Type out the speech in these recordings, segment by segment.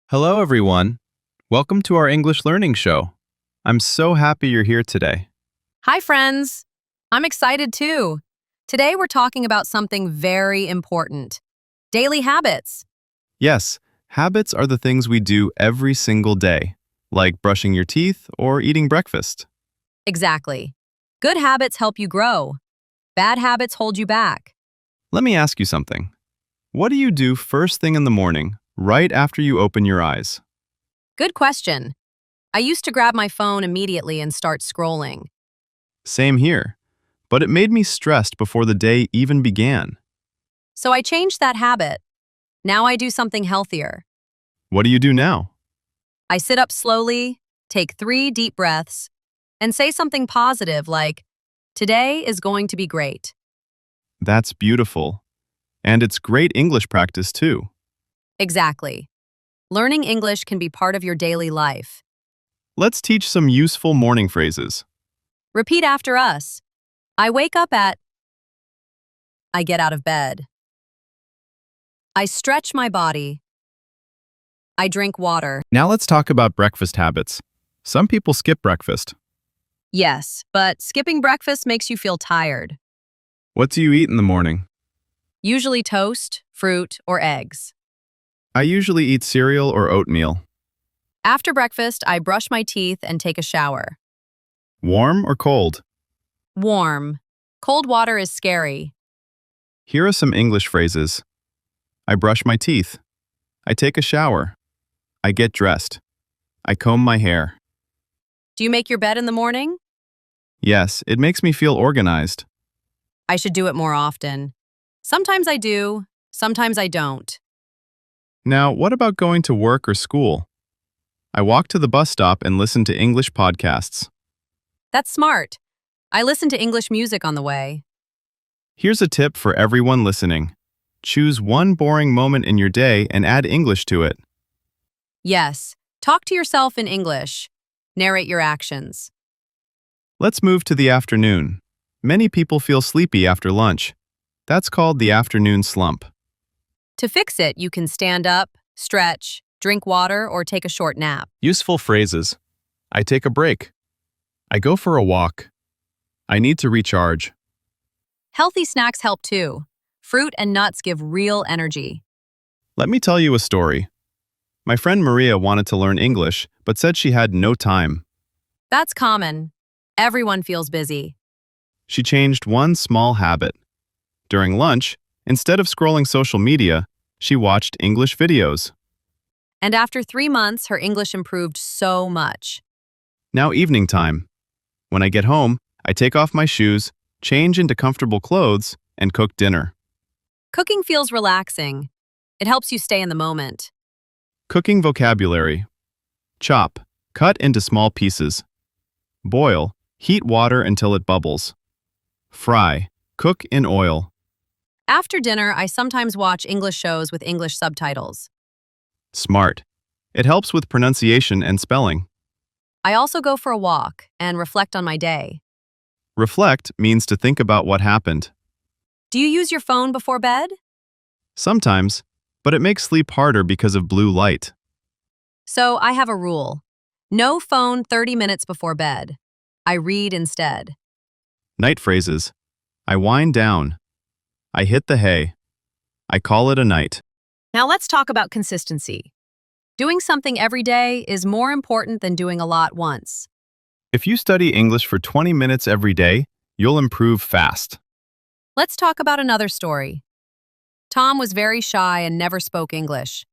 Hello, everyone. Welcome to our English Learning Show. I'm so happy you're here today. Hi, friends. I'm excited too. Today we're talking about something very important. Daily habits. Yes, habits are the things we do every single day, like brushing your teeth or eating breakfast. Exactly. Good habits help you grow. Bad habits hold you back. Let me ask you something. What do you do first thing in the morning, right after you open your eyes? Good question. I used to grab my phone immediately and start scrolling. Same here, but it made me stressed before the day even began. So I changed that habit. Now I do something healthier. What do you do now? I sit up slowly, take 3 deep breaths, and say something positive like, "Today is going to be great." That's beautiful. And it's great English practice too. Exactly. Learning English can be part of your daily life. Let's teach some useful morning phrases. Repeat after us. I wake up at. I get out of bed. I stretch my body. I drink water. Now let's talk about breakfast habits. Some people skip breakfast. Yes, but skipping breakfast makes you feel tired. What do you eat in the morning? Usually toast, fruit, or eggs. I usually eat cereal or oatmeal. After breakfast, I brush my teeth and take a shower. Warm or cold? Warm. Cold water is scary. Here are some English phrases. I brush my teeth. I take a shower. I get dressed. I comb my hair. Do you make your bed in the morning? Yes, it makes me feel organized. I should do it more often. Sometimes I do, sometimes I don't. Now, what about going to work or school? I walk to the bus stop and listen to English podcasts. That's smart. I listen to English music on the way. Here's a tip for everyone listening. Choose one boring moment in your day and add English to it. Yes, talk to yourself in English. Narrate your actions. Let's move to the afternoon. Many people feel sleepy after lunch. That's called the afternoon slump. To fix it, you can stand up, stretch, drink water, or take a short nap. Useful phrases. I take a break. I go for a walk. I need to recharge. Healthy snacks help too. Fruit and nuts give real energy. Let me tell you a story. My friend Maria wanted to learn English, but said she had no time. That's common. Everyone feels busy. She changed one small habit. During lunch, instead of scrolling social media, she watched English videos. And after 3 months, her English improved so much. Now evening time. When I get home, I take off my shoes, change into comfortable clothes, and cook dinner. Cooking feels relaxing. It helps you stay in the moment. Cooking vocabulary. Chop, cut into small pieces. Boil, heat water until it bubbles. Fry, cook in oil. After dinner, I sometimes watch English shows with English subtitles. Smart. It helps with pronunciation and spelling. I also go for a walk and reflect on my day. Reflect means to think about what happened. Do you use your phone before bed? Sometimes, but it makes sleep harder because of blue light. So I have a rule. No phone 30 minutes before bed. I read instead. Night phrases. I wind down. I hit the hay. I call it a night. Now let's talk about consistency. Doing something every day is more important than doing a lot once. If you study English for 20 minutes every day, you'll improve fast. Let's talk about another story. Tom was very shy and never spoke English.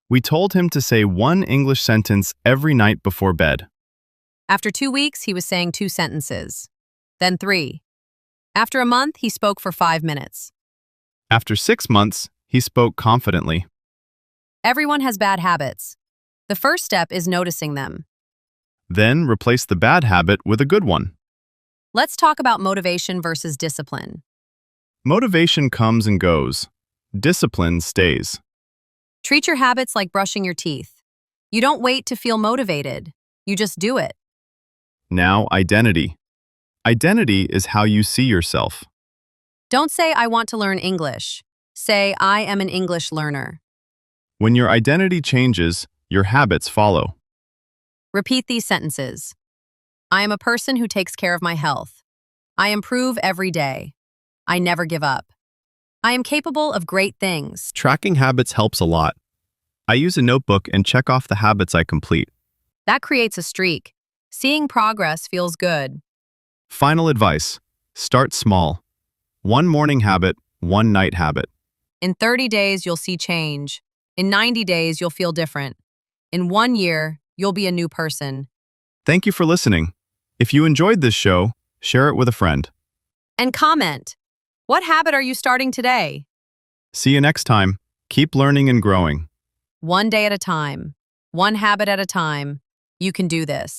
We told him to say one English sentence every night before bed. After 2 weeks, he was saying 2 sentences. Then 3. After a month, he spoke for 5 minutes. After 6 months, he spoke confidently. Everyone has bad habits. The first step is noticing them. Then replace the bad habit with a good one. Let's talk about motivation versus discipline. Motivation comes and goes. Discipline stays. Treat your habits like brushing your teeth. You don't wait to feel motivated. You just do it. Now, identity. Identity is how you see yourself. Don't say, "I want to learn English." Say, "I am an English learner." When your identity changes, Your habits follow. Repeat these sentences. I am a person who takes care of my health. I improve every day. I never give up. I am capable of great things. Tracking habits helps a lot. I use a notebook and check off the habits I complete. That creates a streak. Seeing progress feels good. Final advice. Start small. One morning habit, one night habit. In 30 days, you'll see change. In 90 days, you'll feel different. In 1 year, you'll be a new person. Thank you for listening. If you enjoyed this show, share it with a friend. And comment. What habit are you starting today? See you next time. Keep learning and growing. One day at a time. One habit at a time. You can do this.